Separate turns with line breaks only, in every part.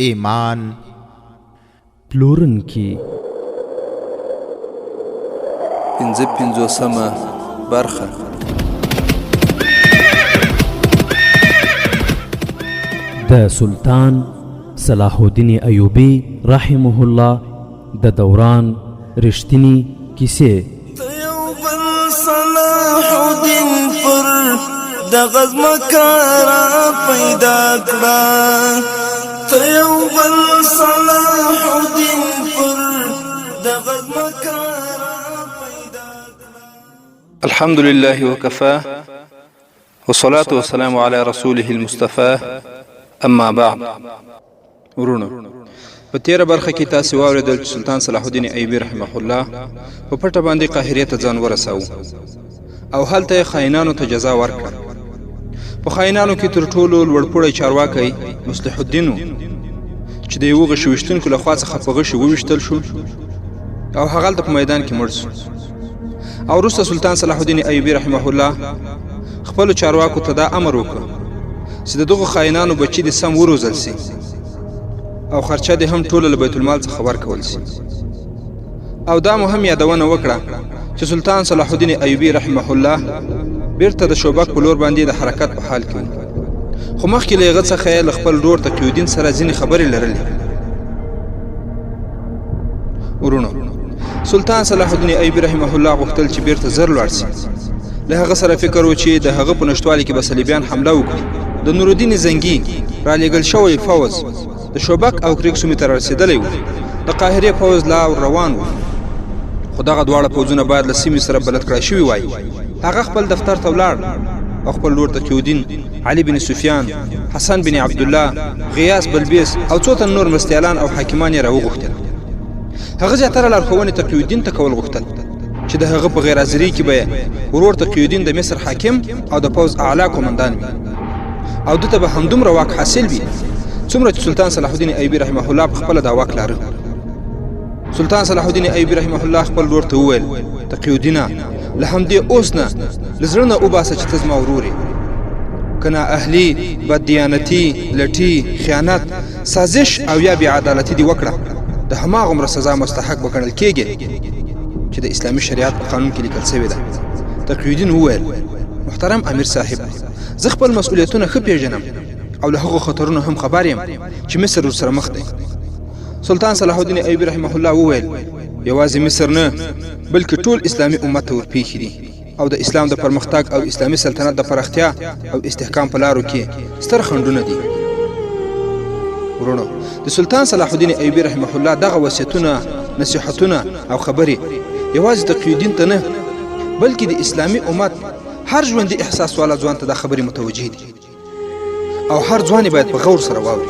ایمان
پلورونکي
55مه برخه.
د سلطان صلاح الدین ایوبی رحمه الله د دوران رښتینی کیسې.
صلاح الدین پر د غزم کارا پیدا کړه، ته یو بل صلاح الدین پر د غزم کارا پیدا کړه.
الحمد لله وكفى والصلاة والسلام على رسوله المصطفى. اما بعد، ورونو په تیره برخه کې تاسو واوریدل چې سلطان صلاح الدین ایوبی رحمه الله په پټه باندې قاهرې ته ځان ورساوه او هلته خاینانو ته جزا ورکړه. په خاینانو کې تر ټولو لوړپوړی چارواکی مصلح الدین و چې د یوه غشي ویشتونکو له خوا څخه په غشي وویشتل شو او هغه هلته په میدان کې مړ شو. او وروسته سلطان صلاح الدین ایوبی رحمه الله خپلو چارواکو ته دا امر وکړ چې د دغو خاینانو بچي دې سم وروزل سي او خرچه دې هم ټوله له بیت المال څخه ورکول سي. او دا مهم یادونه وکړه چې سلطان صلاح الدین ایوبی رحمه الله بیرته د شوبک په لور باندې د حرکت په حال کې، خو مخکې له هغه څخه یې له خپل ورور تقی الدین سره ځینې خبرې لرلې. ورونو سلطان صلاح الدین ایوبی رحمه الله غوښتل چې بیرته زر لاړ سي. له هغه سره فکر و چې د هغه په نشتوالي کې به صلیبیان حمله وکړي. د نورالدین زنګي را لېږل شوی فوز د شوبک او کریک سیمې ته رسېدلی و. د قاهرې فوز لا روان و، خو دغه دواړه پوځونه باید له سیمې سره بلد کړای شوي وای. هغه خپل دفتر ته ولاړ او خپل لور تقی الدین، علي بن سفیان، حسن بن عبدالله، غیاث بلبیس او څو تن نور مرستیالان او حاکمان یې راوغوښتل. هغه زیاتره لارښوونې تقی الدین ته کول غوښتل چې د هغه په غیر حاضرۍ کې به ورور تقی الدین د مصر حاکم او د پوځ اعلی قومندان وي او دته به همدومره واک حاصل وي څومره چې سلطان صلاح الدین ایوبی رحمه الله په خپله دا واک لاره. سلطان صلاح الدین ایوبی رحمه الله خپل ورور ته وویل: تقی الدینه، له همدې اوس نه له زړه نه وباسه چې ته زما ورور یې. که نااهلي، بددیانتي، لټي، خیانت، سازش او یا بېعدالتي دې وکړه، د هماغومره سزا مستحق به ګڼل کېږي چې د اسلامي شریعت په قانون کې لیکل شوې ده. تقی الدین وویل: محترم امیر صاحب، زه خپل مسؤلیتونه ښه پیژنم او له هغو خطرونو هم خبر یم چې مصر ورسره مخ دی. سلطان صلاح الدین ایوبی رحمه الله وویل: یوازې مصر نه بلکې ټول اسلامي امت ته ورپېښې دي او د اسلام د پرمختګ او اسلامي سلطنت د پراختیا او استحکام په لارو کې ستر خنډونه دي. ورونو د سلطان صلاح الدین ایوبی رحمه الله دغه وصیتونه، نصیحتونه او خبرې یوازې تقی الدین ته نه بلکې د اسلامي امت هر ژوندي احساس والا ځوان ته دا خبرې متوجه دي او هر ځوان باید په غور سره واوري.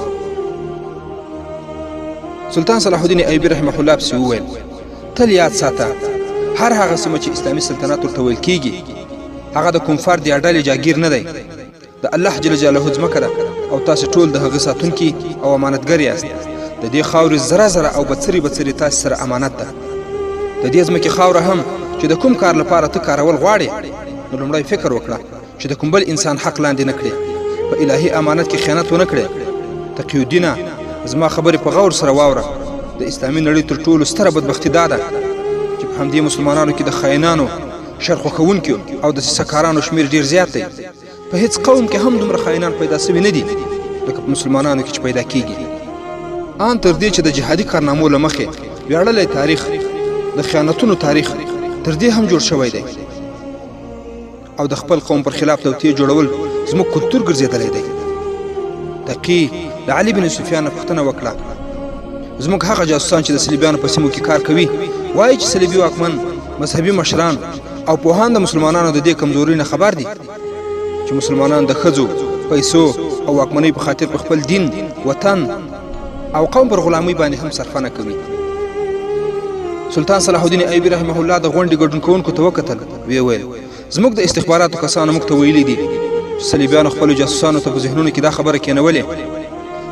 سلطان صلاح الدین ایوبی رحمه الله پسې وویل: تل یاد ساته، هر هغه سیمه چې اسلامي سلطنت ورته ویل کېږي هغه د کوم فرد یا ډلې جاګیر نه دی، د الله جل جلاله ځمکه ده او تاسې ټول د هغه ساتونکي او امانتګر یاست. د دې خاورې ذره ذره او بڅري تاسې سره امانت ده. د دې ځمکې خاوره هم چې د کوم کار لپاره ته کارول غواړې، نو لومړی فکر وکړه چې د کوم بل انسان حق لاندې نه کړې، په الهي امانت کې خیانت ونه کړې. تقی الدینه، زما خبرې په غور سره واوره. د اسلامي نړۍ تر ټولو ستره بدبختي دا ده چې په همدې مسلمانانو کې د خاینانو، شر خوښوونکو او د سکارانو شمیر ډیر زیات دی. په هیڅ قوم کې هم دومره خاینان پیدا سوي نه دي لکه په مسلمانانو کې چې پیدا کېږي. ان تر دې چې د جهادي کارنامو له مخې ویاړلی تاریخ، د خیانتونو تاریخ تر دې هم جوړ شوی دی او د خپل قوم پر خلاف توطیې جوړول زموږ کلتور ګرځېدلی دی. تقي د علي بن سفیان پوښتنه وکړه: زموږ هغه جاسوسان چې د صلیبیانو په سیمو کې کار کوي وایي چې صلیبي واکمن، مذهبي مشران او پوهان د مسلمانانو د دې کمزورۍ نه خبر دي چې مسلمانان د ښځو، پیسو او واکمنۍ په خاطر په خپل دین، وطن او قوم پر غلامۍ باندې هم صرفه نه کوي. سلطان صلاح الدین ایوبی رحمه الله د غونډې ګډون کوونکو ته وکتل، ویې ویل: زموږ د استخباراتو کسانو موږ ته ویلي دي چې صلیبیانو خپلو جاسوسانو ته په ذهنونو کې دا خبره کېنولې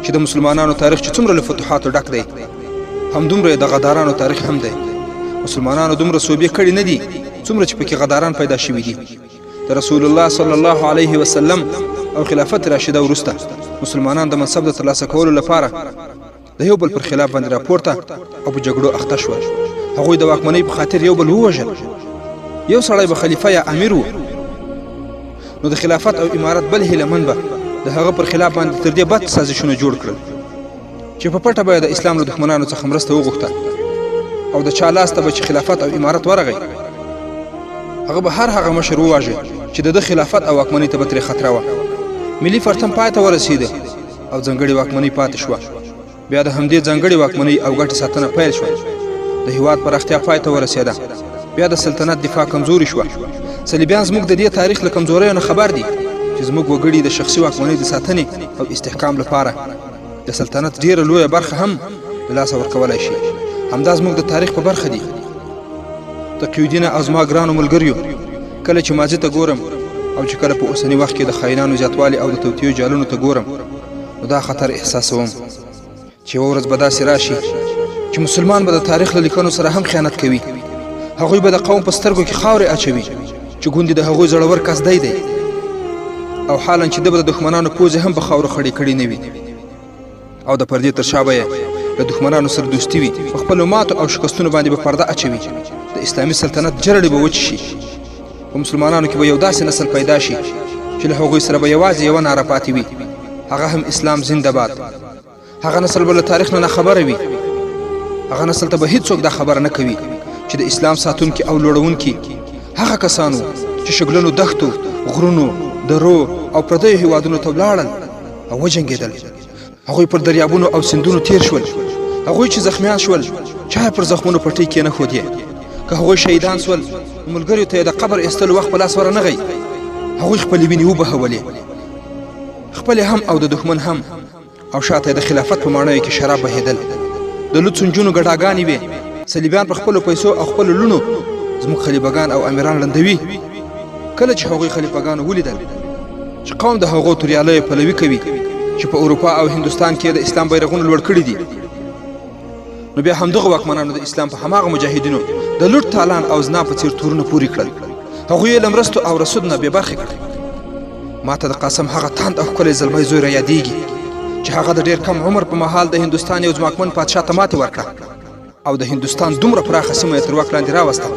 چې د مسلمانانو تاریخ چې څومره له فتوحاتو ډک دی، همدومره د غدارانو تاریخ هم دی. مسلمانانو دومره صوبې کړي نه دي څومره چې پکې غداران پیدا شوي دي. د رسول الله صلی الله علیه وسلم او خلافت راشده وروسته مسلمانان د منصب د ترلاسه کولو لپاره د یو بل پر خلاف باندې راپورته او په جګړو اخته شول. هغوی د واکمنۍ په خاطر یو بل ووژل. یو سړی به خلیفه یا امیر و، نو د خلافت او امارت بل هیلهمند به د هغه پر خلاف باندې تر دې بد سازشونه جوړ کړل چې په پټه به د اسلام له دښمنانو څخه مرسته وغوښته او د چا لاس ته به چې خلافت او امارت ورغی هغه به هر هغه مشر وواژه چې د خلافت او واکمنۍ ته به ترې خطره وه. ملي فرتم پای ته ورسېده او ځانګړې واکمنۍ پاتې شوه. بیا د همدې ځانګړې واکمنۍ او ګټې ساتنه پیل شوه. د هېواد پراختیا پای ته ورسېده. بیا د سلطنت دفاع کمزوري شوه. صلیبیان زموږ د دې تاریخ له کمزوریو نه خبر دي چې زموږ وګړي د شخصي واکمنۍ د ساتنې او استحکام لپاره د سلطنت ډېره لویه برخه هم د لاسه ورکولی شي. همدا زموږ د تاریخ په برخه دي. تقیالدین او زما ګرانو ملګریو، کله چې ماضي ته ګورم او چې کله په اوسني وخت کې د خاینانو زیاتوالي او د توطیو جالونو ته ګورم، نو دا خطر احساسوم چې یوه ورځ به داسې راشي چې مسلمان به د تاریخ له لیکنو سره هم خیانت کوي. هغوی به د قوم په سترګو کې خاورې اچوي چې ګوندې د هغوی زړور کس دی او حالا چې ده به د دښمنانو پوزې هم په خاورو خړې کړي نه وي او د پردې تر شا به یې له دښمنانو سره دوستي وي. په خپلو ماتو او شکستونو باندې به پرده اچوي. د اسلامي سلطنت جرړې به وچې شي. په مسلمانانو کې به یو داسې نسل پیدا شي چې له هغوی سره به یوازې یوه ناره پاتې وي، هغه هم اسلام زنده باد. هغه نسل به له تاریخ نه خبره وي. هغه نسل ته به هیڅوک دا خبره نه کوي چې د اسلام ساتونکي او لوړونکي هغه کسانو چې شګلنو دښتو، غرونو، درو او پردیو هیوادونو ته ولاړل او وجنګېدل. هغوی پر دریابونو او سیندونو تیر شول. هغوی چې زخمیان شول چا پر زخمونو پټۍ کېنښودې. که هغوی شهیدان شول ملګریو ته یې د قبر ایستلو وخت په لاس ورنغی. هغوی خپلې وینې وبهولې، خپلې هم او د دښمن هم، او شاته د خلافت په ماڼیو کې شراب بهېدل. د لوڅو نجونو ګډاګانې وې. صلیبیان په خپلو پیسو او خپلو لوڼو زموږ خلیفګان او امیران لندوي. کله چې هغوی خلیفګانو ولیدل چې قوم د هغو توریالیو پلوي کوي چې په اروپا او هندوستان کې د اسلام بیرغونه لوړ کړي دي، نو بیا همدغه واکمنانو د اسلام په هماغه مجاهدینو د لوټ تالان او زنا په څیر تورونه پورې کړل. هغوی یې له مرستو او رسود نه بې برخې کړل. ما ته د قاسم هغه تاند او ښکلی زلمی زوی را یادېږي چې هغه د ډېر کم عمر په مهال د هندوستان یو ځواکمن پادشاه ته ماتې ورکړه او د هندوستان دومره پراخه سیمه یې تر واک لاندې راوسته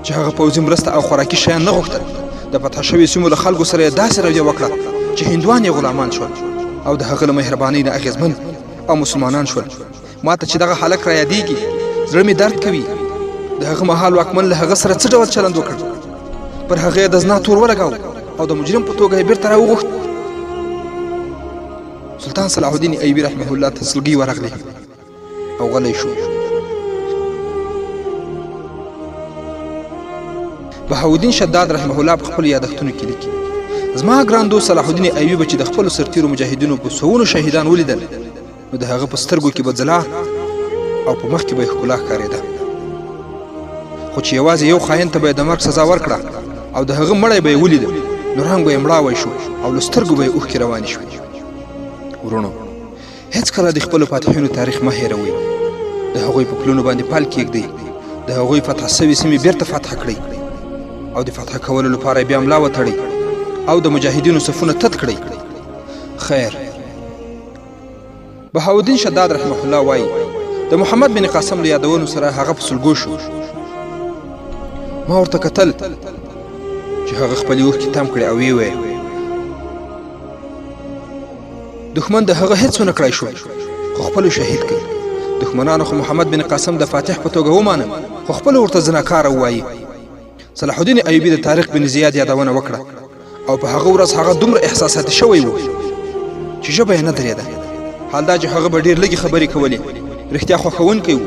چې هغه پوځي مرسته او خوراکي شیان نه غوښتل. د فتح شویو سیمو له خلکو سره یې داسې رویه وکړه چې هندوان یې غلامان شول او د هغه له مهربانۍ نه اغېزمن او مسلمانان شول. ما ته چې دغه هلک را یادېږي زړه مې درد کوي. د هغه مهال واکمن له هغه سره څه ډول چلند وکړ. پر هغه یې د زنا تور ولګاو او د مجرم په توګه یې بېرته راوغوښت. سلطان صلاح الدین ایوبي رحمه الله ته سلګۍ ورغلې او غلی شو. بهاءالدین شداد رحمه الله په خپلو یادښتونو کې لیکي: زما ګران دوست صلاح الدین ایوبي چې د خپلو سرتیرو مجاهدینو په سوونو شهیدان ولیدل، نو د هغه په سترګو کې به ځلا او په مخ کې به یې ښکلا ښکارېده. خو چې یوازې یو خاین ته به یې د مرګ سزا ورکړه او د هغه مړی به یې ولیده، نو رنګ به یې مړاوی شو او له سترګو به یې اوښکې روانې شوې. ورونو، هېڅکله د خپلو فاتحینو تاریخ مه هېروئ. د هغوی په پلونو باندې پل کېږدئ. د هغوی فتح سوي سیمې بیرته فتح کړئ او د فتح کولو لپاره یې بیا ملا وتړئ او د مجاهدینو صفونه تت کړئ. خیر. بهاءالدین شداد رحمه الله وایي: د محمد بن قاسم له یادونو سره هغه په سلګو شو. ما ورته کتل چې هغه خپلې اوښکې تم کړې او ویې ویل: دښمن د هغه هېڅ ونه کړی شو خو خپلو شهید کړي. دښمنانو خو محمد بن قاسم د فاتح په توګه ومانه خو خپله ورته زناکاره ووایي. صلاح الدین ایوبي د طارق بن زیاد یادونه وکړه او په هغه ورځ هغه دومره احساساتي شوی و چې ژبه یې نه درېده. حال دا چې هغه به ډېر لږې خبرې کولې، رښتیا خوښوونکی و.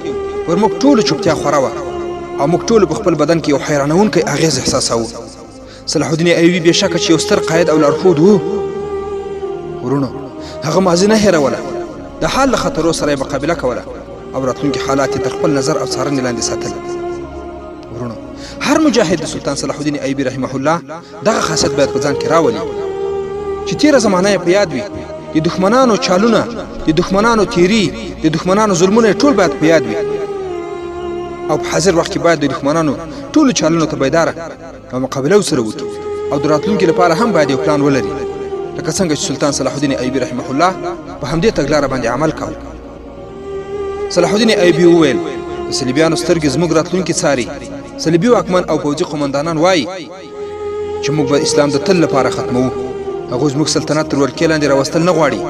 پر موږ ټولو چوپتیا خوره وه او موږ ټولو په خپل بدن کې یو حیرانوونکی اغېز احساساوه. صلاح الدین ایوبي بېشکه چې یو ستر قاید او لارښود و. ورونو، هغه ماضي نه هېروله. د حال له خطرو سره یې مقابله کوله او راتلونکي حالات یې تر خپل نظر او څارنې لاندې ساتل. ورونو، هر مجاهد د سلطان صلاح الدین ایوبي رحمه الله دغه خاصیت باید په ځان کې راولي چې تېره زمانه یې په یاد وي. د دښمنانو چالونه، د دښمنانو تیري، د دښمنانو ظلمونه ټول باید په یاد وي او په حاضر وخت کې باید د دښمنانو ټولو چالونو ته بیداره او مقابله ورسره وکړي او د راتلونکي لپاره هم باید یو پلان ولري، لکه څنګه چې سلطان صلاح الدین ایوبي رحمه الله په همدې تګلاره باندې عمل کاوه. صلاح الدین ایوبي وویل د صلیبیانو سترګې زموږ راتلونکي څاري. صلیبي واکمن او پوځي قومندانان وایي چې موږ به اسلام د تل لپاره ختموو. هغوی زموږ سلطنت تر ولکې لاندې راوستل نه غواړي.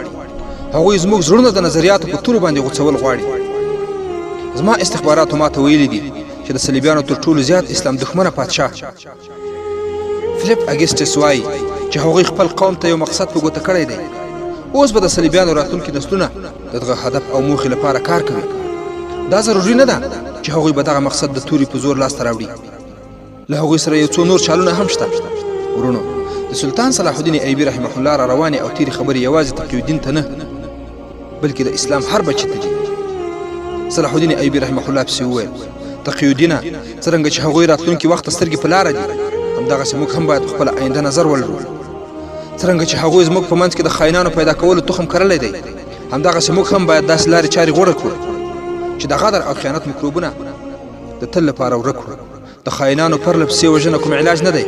هغوی زموږ زړونه د نظریاتو په تورو باندې غوڅول غواړي. زما استخباراتو ماته ویلي دي چې د صلیبیانو تر ټولو زیات اسلام دښمنه پادشاه فلیپ اګسټس وایي چې هغوی خپل قوم ته یو مقصد په ګوته کړی دی. اوس به د صلیبیانو راتلونکي نسلونه د دغه هدف او موخې لپاره کار کوي. دا ضروري نه ده چې هغوی به دغه مقصد د توري په زور لاسته راوړي. له هغوی سره یو څو نور چالونه هم شته. ورونو، د سلطان صلاح الدین ایوبي رحمه الله را روانې او تیرې خبرې یوازې تقی الدین ته نه بلکې د اسلام هر بچي ته دي. صلاح الدین ایوبي رحمه الله پسې وویل تقی الدینه، څرنګه چې هغوی راتلونکي وخت ته سترګې په لاره دي، همدغسې موږ هم باید خپله آینده نظر ولرو. څرنګه چې هغوی زموږ په منځ کې د خاینانو پیدا کولو تخم کرلی دی، همدغسې موږ هم باید داسې لارې چارې غوره کړو چې د غدر او خیانت میکروبونه د تل لپاره ورک کړو. د خاینانو پرله پسې وژنه کوم علاج نه دی.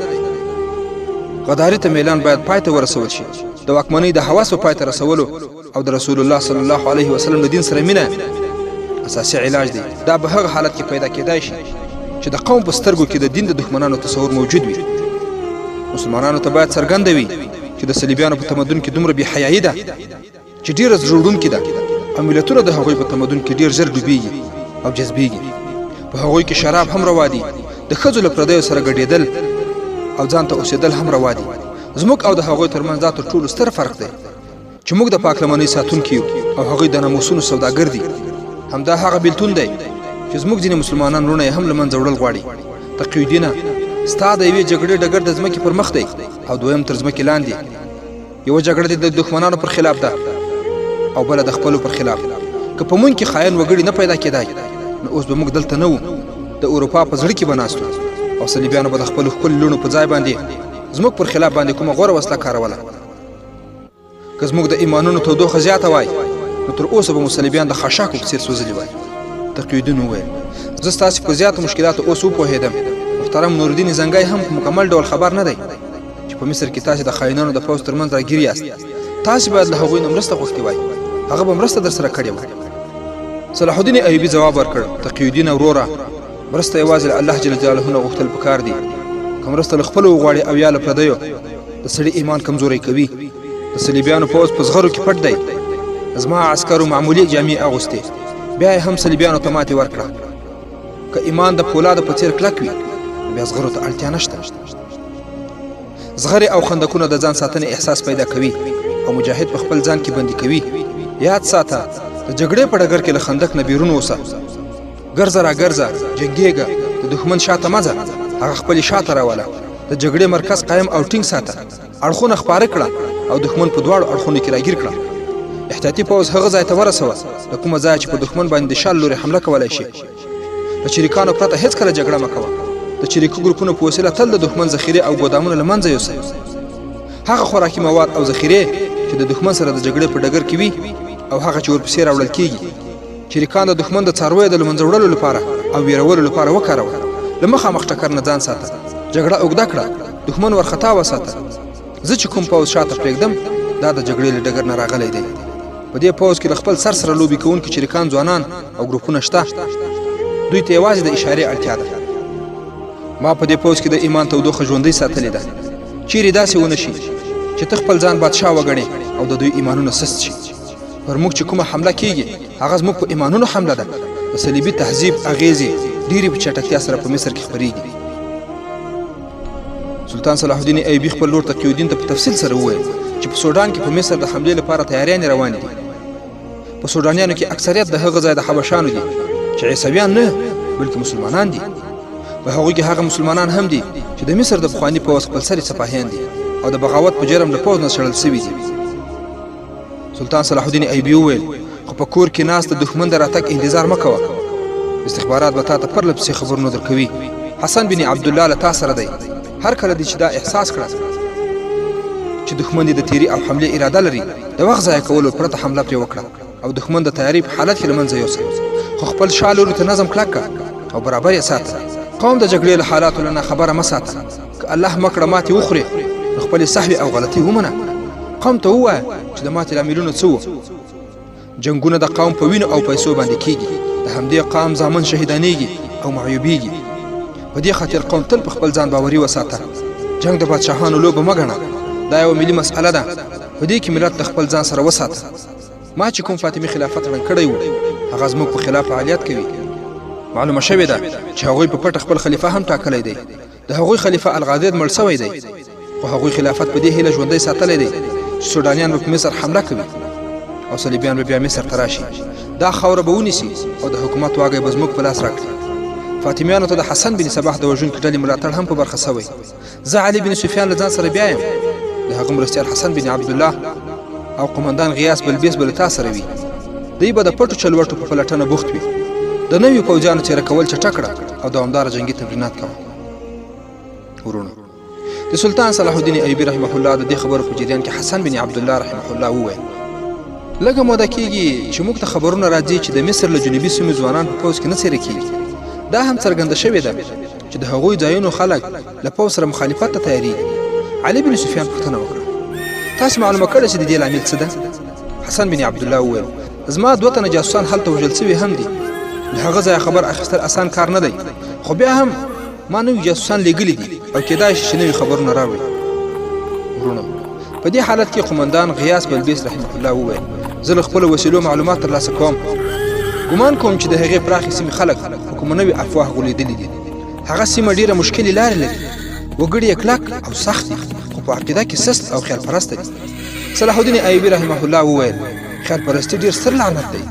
غداري ته میلان باید پای ته ورسول شي. د واکمنۍ د هوس په پای ته رسولو او د رسول الله صلی الله علیه وسلم د دین سره مینه اساسي علاج دی. دا به هغه حالت کې پیدا کېدای شي چې د قوم په سترګو کې د دین د دښمنانو تصور موجود وي. مسلمانانو ته باید څرګنده وي چې د صلیبیانو په تمدن کې دومره بېحیایي ده چې ډېره زړه وړونکې ده او ملتونه د هغوی په تمدن کې ډېر ژر ډوبېږي او جذبېږي. په هغوی کې شراب هم روا دي، د ښځو له پردیو سره ګډېدل او ځان ته اوسېدل هم روا دي. زموږ او د هغوی ترمنځ دا تر ټولو ستر فرق دی چې موږ د پاک لمنۍ ساتونکي یو او هغوی د ناموسونو سوداګر دي. همدا هغه بېلتون دی چې زموږ ځینې مسلمانان وروڼه یې هم له منځه وړل غواړي. تقی الدینه، ستا د یوې جګړې ډګر د ځمکې پر مخ دی او دویم تر ځمکې لاندې. یوه جګړه د دښمنانو پر خلاف ده او بله د خپلو پر خلاف. که په موږ کې خاین وګړي نه پیدا کېدای نو اوس به موږ دلته نه وو، د اروپا په زړه کې به ناست وو او صلیبیانو به د خپلو ښکلو لوڼو په ځای باندې زموږ پر خلاف باندې کومه غوره وسله کاروله. که زموږ د ایمانونو تودوخه زیاته وای نو تر اوسه به مو صلیبیان د خاشاکو په څېر سوځلي وای. تقی الدین وویل زه ستاسې په زیاتو مشکلاتو اوس وپوهېدم. محترم نورالدین زنګی هم په مکمل ډول خبر نه دی چې په مصر کې تاسې د خاینانو د پوځ ترمنځ راګیر یاست. تاسې باید له هغوی نه مرسته غوښتې وای، هغه به مرسته در سره کړې وای. صلاح الدین ایوبي ځواب ورکړ تقی الدین وروره، مرسته یوازې له الله جل جلاله نه غوښتل پکار دي. که مرسته له خپلو وغواړي او یا له پردیو، د سړي ایمان کمزوری کوي. د صلیبیانو پوځ په زغرو کې پټ دی. زما عسکرو معمولي جامې اغوستې، بیا یې هم صلیبیانو ته ماتې ورکړه. که ایمان د پولادو په څېر کلک وي بیا زغرو ته اړتیا نشته. زغرې او خندقونه د ځان ساتنې احساس پیدا کوي او مجاهد په خپل ځان کې بندي کوي. یاد ساته د جګړې په ډګر کې له خندق نه بیرون اوسه. ګرځه را ګرځه، جنګېږه، د دښمن شاته مه ځه، هغه خپلې شاته راوله. د جګړې مرکز قایم او ټینګ ساته، اړخونه خپاره کړه او دښمن په دواړو اړخونو کې راګیر کړه. احتیاطي پوځ هغه ځای ته ورسوه د کومه ځایه چې په دښمن باندې د شا له لورې حمله کولی شي. له چریکانو پرته هېڅکله جګړه مه کوه. د چریکي ګروپونو په وسیله تل د دښمن ذخیرې او ګودامونه له منځه یوسئ. هغه خوراکي مواد او ذخیرې چې د دښمن سره د جګړې په ډګر کې وي او هغه چې ورپسې راوړل کېږي، چریکان د دښمن د څارویو د له منځه وړلو لپاره او ویرولو لپاره وکاروه. له مخامخ ټکر نه ځان ساته، جګړه اوږده کړه، دښمن ورخطا وساته. زه چې کوم پوځ شاته پرېږدم دا د جګړې له ډګر نه راغلی دی. په دې پوځ کې د خپل سر سره لوبې کوونکي چریکان ځوانان او ګروپونه شته. دوی ته یوازې د اشارې اړتیا ده. ما په دې پوځ کې د ایمان تودوخه ژوندۍ ساتلې ده. چیرې داسې ونه شي چې ته خپل ځان بادشاه وګڼې او د دوی ایمانونه سست شي. پر موږ چې کومه حمله کېږي هغه زموږ په ایمانونو حمله ده. د صلیبي تهذیب اغېزې ډېرې په چټکتیا سره په مصر کې خپرېږي. سلطان صلاح الدین ایوبي خپل لور تقی الدین ته په تفصیل سره وویل چې په سوډان کې په مصر د حملې لپاره تیاریانې روانې دي. په سوډانیانو کې اکثریت د هغه ځای د حبشانو دي چې عیسویان نه بلکې مسلمانان دي. په هغوی کې هغه مسلمانان هم دي چې د مصر د پخواني پوځ خپلسري سپاهیان دي او د بغاوت په جرم له پوځ نه شړل سوي دي. سلطان صلاح الدین ایوبي وویل خو په کور کې ناست د دښمن د راتګ انتظار مه کوه. استخبارات به تا ته پرله پسې خبرونه درکوي. حسن بن عبدالله له تا سره دی. هر کله دې چې دا احساس کړه چې دښمن د تیری او حملې اراده لري، د وخت ضایع کولو پرته حمله پرې وکړه او دښمن د تیاری په حالت کې له منځه یوسه. خو خپل شا لوري ته نظم کلک کړه او برابر یې ساته. قوم د جګړې له حالاتو نه خبره مه ساته. که الله مکړه ماتې وخورې نو خپلې سهوې او غلطۍ ومنه. قوم ته ووایه چې د ماتې لاملونه څه وو جنگونه د قوم په وینو او پیسو باندې کیږي د همدې قوم زامن شهیدانېږي او معیوبېږي په دې خاطر قوم تل په خپل ځان باوري وساته جنگ د بادشاهانو لوبه مه ګڼه دا یو ملي مسئله ده په دې کې ملت د خپل ځان سره وساته ما چې کوم فاطمي خلافت ړنګ کړی و هغه زموږ په خلاف فعالیت کوي معلومه شوې ده چې هغوی په پټه خپل خلیفه هم ټاکلی دی د هغوی خلیفه الغادر مړ سوی دی خو هغوی خلافت په دې هیله ژوندی ساتلی دی چې سودانیان به په مصر حمله کوي او صلیبیان به بیا مصر ته راشي دا خاوره به ونیسي او د حکومت واګی به زموږ په لاس راکړي فاطمیانو ته د حسن بن صباح د وژونکي ډلې ملاتړ هم په برخه سوی زه علي بن سفیان له ځان سره بیا یم د هغه مرستیال حسن بن عبدالله او قمندان غیاث بلبیس به له تا سره وي دوی به د پټو چلوټو په پلټنه بوخت وي د نویو پوځیانو څیره کول چټک کړه او دوامداره جنګي تمرینات کوه ورونو د سلطان صلاح الدین ایوبي رحمه الله د دې خبرو په جریان کې حسن بن عبدالله رحمه الله وویل لږه موده کېږي چې موږ ته خبرونه راځي چې د مصر له جنوبي سیمو ځوانان په پوځ کې نه څیره کېږي دا هم څرګنده شوې ده چې د هغوی ځایونو خلک له پوځ سره مخالفت ته تیارېږي علي بن سفیان پوښتنه وکړه تاسو معلومه کړې چې د دې لامل څه ده حسن بن عبدالله وویل زما 2 تنه جاسوسان هلته وژل سوي هم دي له هغه ځایه خبر اخیستل اسان کار نه دی خو بیا هم ما نوي جاسوسان لیږلي دي او کېدای شي چې نوي خبرونه راوړي ورونو په دې حالت کې قمندان غیاث بلبیس رحمه الله وویل زه له خپلو وسیلو معلومات ترلاسه کوم ګمان کوم چې د هغې پراخې سیمې خلک په کومه نوې افواه غولېدلي دي هغه سیمه ډېره مشکلې لارې لري وګړي یې کلک او سخت دي خو په عقیده کې سست او خیال پرسته دي صلاح الدین ایوبي رحمه الله وویل خیال پرستي ډېر ستر لعنت دی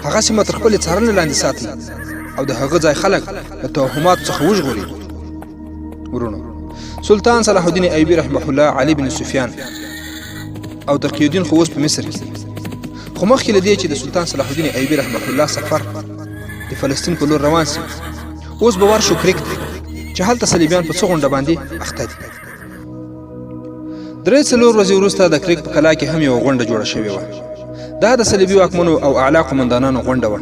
هغه سیمه تر خپلې څارنې لاندې ساتي او د هغه ځای خلک له توهماتو څخه وژغوري ورونو سلطان صلاح الدین ایوبي رحمه الله علي بن سفیان او تقی الدین خو اوس په مصر کې خو مخکې له دې چې د سلطان صلاح الدین ایوبي رحمه الله سفر د فلسطین په لور روان سي اوس به ورشو کریک دی چې هلته صلیبیان په څه غونډه باندې اخته دي 3-4 ورځې وروسته د کریک په کلا کې هم یوه غونډه جوړه شوې وه دا د صلیبي واکمنو او اعلی قمندانانو غونډه وه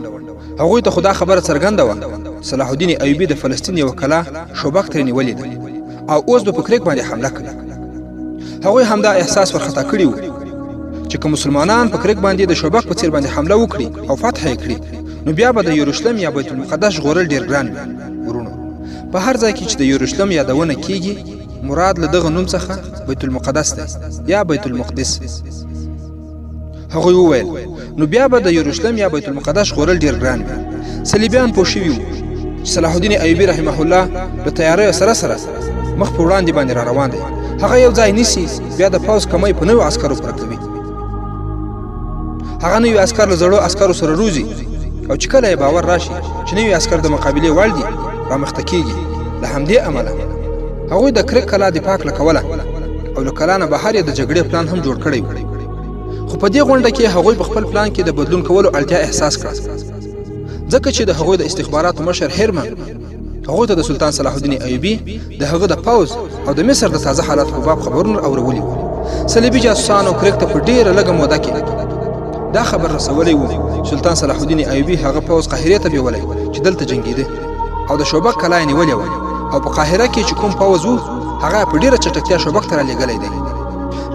هغوی ته خو دا خبره څرګنده وه صلاح الدین ایوبي د فلسطین یوه کلا شوبک ترې نیولې ده او اوس به په کریک باندې حمله کوي هغوی همدا احساس ورخطا کړي وو چې که مسلمانان په کریک باندې د شوبک په څیر باندې حمله وکړي او فتح یې کړي نو بیا به د یروشلم یا بیت المقدس ژغورل ډېر ګران وي ورونو په هر ځای کې چې د یروشلم یادونه کیږي مراد له دغه نوم څخه بیت المقدس دی یا بیت المقدس هغوی وویل نو بیا به د یروشلم یا بیت المقدس ژغورل ډېر ګران وي صلیبیان پوه شوي وو چې صلاح الدین ایوبي رحمه الله له تیاریو سره مخ په وړاندې باندې را روان دی هغه یو ځای نیسي بیا د پوځ کمی په نویو عسکرو پوره کوي هغه نوي عسکر له زړو عسکرو سره روزي او چې کله یې باور راشي چې نوي عسکر د مقابلې وړ دي رامخته کېږي له همدې امله هغوی د کریک کلا دفاع کوله او له کلا نه بهر یې د جګړې پلان هم جوړ کړی و خو په دې غونډه کې هغوی په خپل پلان کې د بدلون کولو اړتیا احساس کړه ځکه چې د هغوی د استخباراتو مشر هیرمن هغوی ته د سلطان صلاح الدین ایوبي د هغه د پوځ او د مصر د تازه حالاتو په باب خبرونه اورولي وو صلیبي جاسوسانو کریک ته په ډېره لږه موده کې دا خبر رسولی وو سلطان صلاح الدین ایوبي هغه پوځ قاهرې ته بیولی چې دلته جنګېده او د شوبک کلا یې نیولې وه او په قاهره کې چې کوم پوځ وو هغه په ډېره چټکتیا شوبک ته رالېږلی دی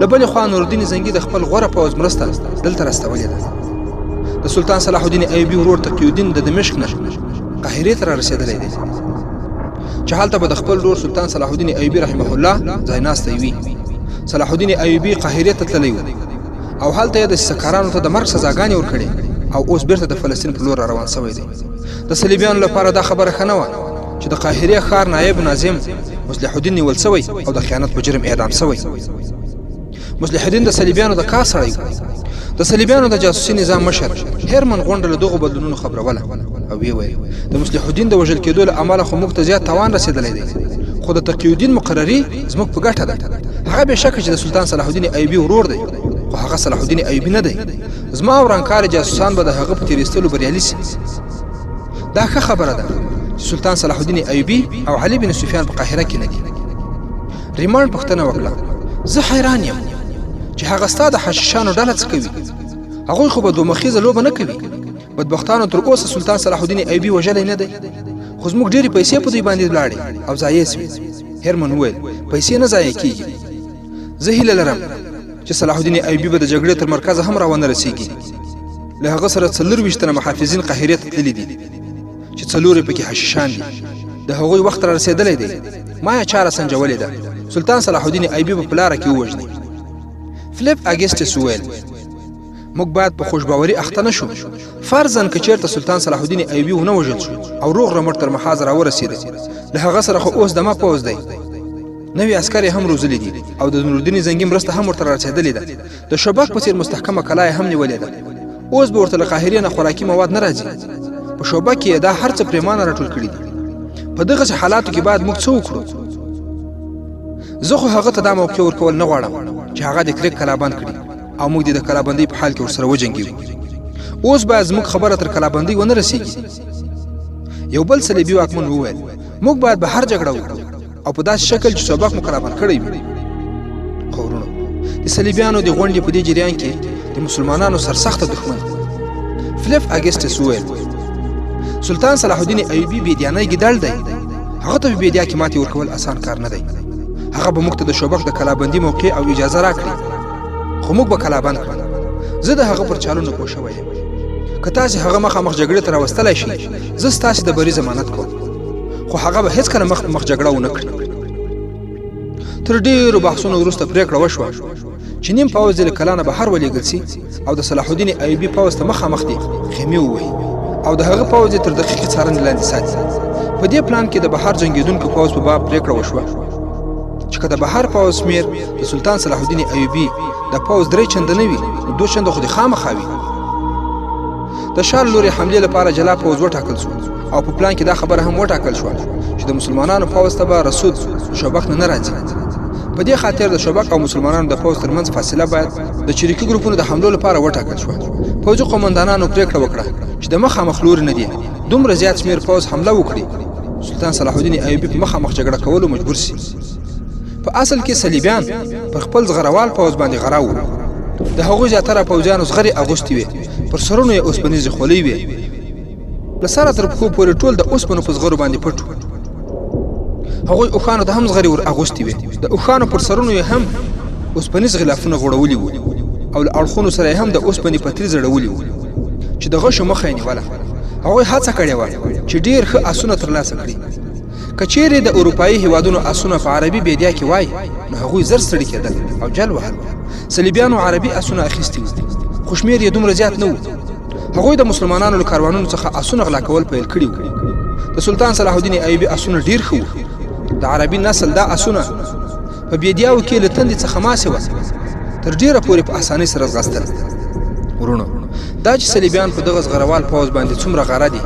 له بلې خوا نورالدین زنګي د خپل غوره پوځ مرسته دلته راستولې ده د سلطان صلاح الدین ایوبي ورور تقی الدین د دمشق نه قاهرې ته رارسېدلی دی چې هلته به د خپل ورور سلطان صلاح الدین ایوبي رحمه الله ځای ناستی وي صلاح الدین ایوبي قاهرې ته تللی و او هلته یې د سکارانو ته د مرګ سزاګانې ورکړې او اوس بیرته د فلسطین په لور را روان سوی دی د صلیبیانو لپاره دا خبره ښه نه وه چې د قاهرې ښار نایب ناظم مصلح الدین نیول سوی او د خیانت په جرم اعدام سوی مصلح الدین د صلیبیانو د کار سړی د صلیبیانو د جاسوسي نظام مشر هیرمن غونډه له دغو بدلونونو خبروله او ویې ویل د مصلح الدین د وژل کېدو له امله خو موږ ته زیات تاوان رسېدلی دی خو د تقی الدین مقرري زموږ په ګټه ده هغه بېشکه چې د سلطان صلاح الدین ایوبي ورور دی خو هغه صلاح الدین ایوبي نه دی زما ورانکاره جاسوسان به د هغه په تېرېستلو بریالي سي دا ښه خبره ده چې سلطان صلاح الدین ایوبي او علي بن سفیان په قاهره کې نه دي ریمانډ پوښتنه وکړه زه حیران یم چې هغه ستا د حشیشانو ډله څه کوي هغوی خو به دوه مخیزه لوبه نه کوي بدبختانو تر اوسه سلطان صلاح الدین ایوبي وژلی نه دی خو زموږ ډېرې پیسې په دوی باندې ولاړې او ضایع سوې هیرمن وویل پیسې نه ضایع کېږي زه هیله لرم چې صلاح الدین ایوبي به د جګړې تر مرکزه هم راونه رسېږي له هغه سره 24 تنه محافظین قاهرې ته تللي دي چې 4 پکې حشیشان دي. د هغوی وخت را رسېدلی دی. ما یې چاره سنجولې ده. سلطان صلاح الدین ایوبي په لاره کې ووژني. فلیپ اګسټس وویل موږ باید په خوشباوري اخته نه شو. فرضاً که چېرته سلطان صلاح الدین ایوبي ونه وژل شو او روغ رمټ تر محاذ راورسېده، له هغه سره خو اوس دمه پوځ دی. نوي عسکر هم روزلي دي او د نورالدین زنګي مرسته هم ورته رارسېدلې ده. د شباک په څېر مستحکمه کلا یې هم نیولې ده. اوس به ورته له قاهرې نه خوراکي مواد نه راځي. په شوبک کې دا هر څه پرېمانه راټول کړي دي. په دغسې حالاتو کې باید موږ څه وکړو؟ زه خو هغه ته دا موقع ورکول نه غواړم چې هغه د کرک کلابند کړي او موږ د کلابندۍ په حال کې ورسره وجنګېږو. اوس باید زموږ خبره تر کلابندۍ ونه رسېږي. یو بل صلیبي واکمن وویل موږ باید به هر جګړه وکړو او په داسې شکل چې شوبک مو کلابند کړی وي. خو ورونو، د صلیبیانو د غونډې په دې جریان کې د مسلمانانو سرسخته دښمن فلیپ اګسټس وویل سلطان صلاح الدین ایوبي بېدیانۍ ګیدړ دی. هغه ته په بېدیا کې ماتې ورکول اسان کار نه دی. هغه به موږ ته د شوبک د کلابندۍ موقع او اجازه راکړي، خو موږ به کلابند کړو. زه د هغه پر چالونو پوه شوی یم. که تاسې هغه مخامخ جګړې ته راوستلی شئ، زه ستاسې د بري ضمانت کوم، خو هغه به هېڅکله مخ په مخ جګړه ونه کړي. تر ډېرو بحثونو وروسته پرېکړه وشوه چې نیم پوځ دې له کلا نه بهر ولېږل سي او د صلاح الدین ایوبي پوځ ته مخامخ دې خیمې ووهي او د هغه پوځ تر دقیقې څارنې لاندې ساتي. په دې پلان کې د بهر جنګېدونکو پوځ په باب پرېکړه وشوه چې که د بهر پوځ شمېر د سلطان صلاح الدین ایوبي د پوځ 3 چنده نه وي، نو 2 چنده خو دې خامخا وي. د شال لوري حملې لپاره جلا پوځ وټاکل شو او په پلان کې دا خبره هم وټاکل شوه چې د مسلمانانو پوځ ته به رسود شوبک نه راځي. په دې خاطر د شوبک او مسلمانانو د پوځ ترمنځ فاصله باید د چریکي ګروپونو د حملو لپاره وټاکل شوه. پوځي قومندانانو پرېکړه وکړه چې د مخامخ لوري نه دي دومره زیات شمېر پوځ حمله وکړي سلطان صلاح الدین ایوبي په مخامخ جګړه کولو مجبور سي. په اصل کې صلیبیان پر خپل زغروال پوځ باندې غراو. د هغوی زیاتره پوځیانو زغرې اغوستې وې، پر سرونو یې اوسپنیزې خولۍ وې، له سره تر پښو پورې ټول د اوسپنو په زغرو باندې پټ وو. هغوی اوښانو ته هم زغرې ور اغوستې وې. د اوښانو پر سرونو یې هم اوسپنیز غلافونه غوړولي وو او له اړخونو سره یې هم د اوسپنې پتري زړولي وو چې د غشو مخه یې نیوله. هغوی هڅه کړې وه چې ډېر ښه آسونه ترلاسه کړي. که چیرې د اروپایي هیوادونو آسونه په عربي بېدیا کې وای، نو هغوی زر ستړي کېدل او جل وهل. صلیبیانو عربي آسونه اخیستي وو، خو شمېر یې دومره زیات نه و. هغوی د مسلمانانو له کاروانونو څخه آسونه غلا کول پیل کړي وو. د سلطان صلاح الدین ایوبي آسونه ډېر ښه وو. د عربي نسل دا آسونه په بېدیاو کې له تندې څخه ماسې وه، تر ډېره پورې په اسانۍ سره ځغستل. ورونو، دا چې صلیبیان په دغه زغروال پوځ باندې څومره غاره دي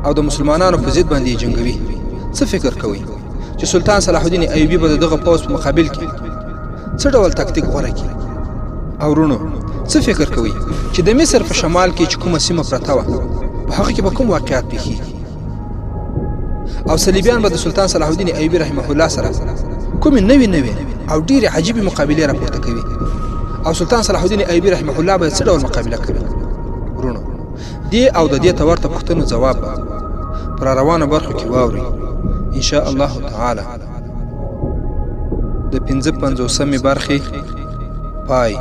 او د مسلمانانو په ضد باندې یې جنګوي، څه فکر کوئ چې سلطان صلاح الدین ایوبي به د دغه پوځ په مقابل کې څه ډول تاکتیک غوره کړي؟ او ورونو، څه فکر کوئ چې د مصر په شمال کې چې کومه سیمه پرته وه، په هغه کې به کوم واقعات پیښیږي؟ او صلیبیان به د سلطان صلاح الدین ایوبي رحمه الله سره کومې نوې او ډېرې عجیبې مقابلې راپورته کوي، او سلطان صلاح الدین ایوبي رحمه الله به څه ډول مقابله کوي؟ ورونو، دې او د دې ته ورته پوښتنو ځواب به پر روانه برخو کې واورئ ان شاء الله تعالی. د 55مې برخې پای.